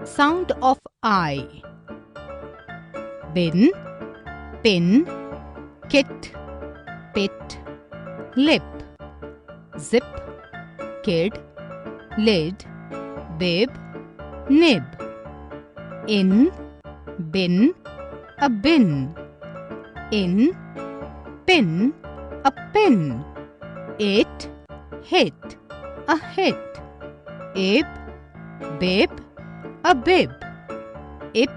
Sound of I. Bin, pin, kit, pit, lip. Zip, kid, lid, bib, nib. In, bin, a bin. In, pin, a pin. It, hit, a hit. Ib, bib, a bib. Ip,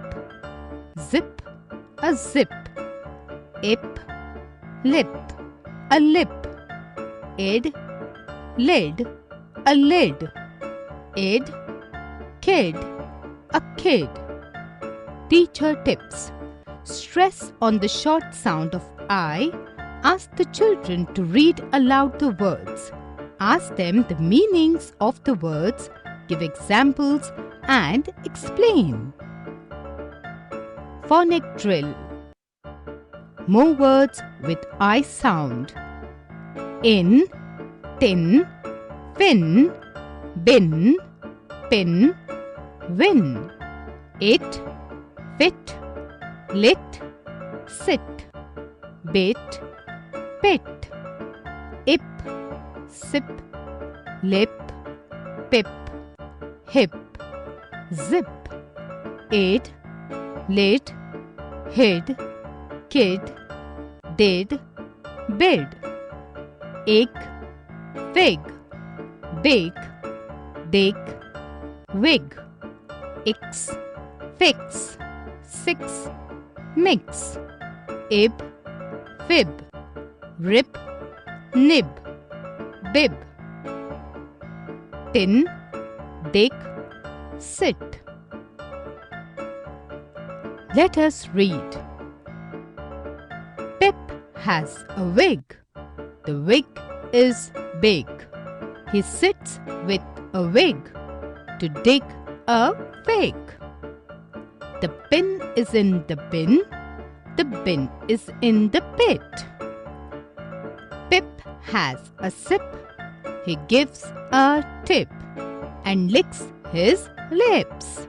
zip, a zip. Ip, lip, a lip. Id, lid, a lid. Id, kid, a kid. Teacher tips. Stress on the short sound of I. Ask the children to read aloud the words. Ask them the meanings of the words, give examples and explain. Phonic drill. More words with I sound. In, tin, fin, bin, pin, win. It, fit, lit, sit. Bit, pit. Ip, sip, lip, pip. Hip, zip. Id, lid, hid, kid, did, bid. Ig, fig, big, dig, wig. Ix, fix, six, mix. Ib, fib, rib, nib, bib. Tin, dig, sit. Let us read. Pip has a wig. The wig is big. He sits with a wig to dig a fig. The pin is in the bin. The bin is in the pit. Pip has a sip. He gives a tip and licks his lips.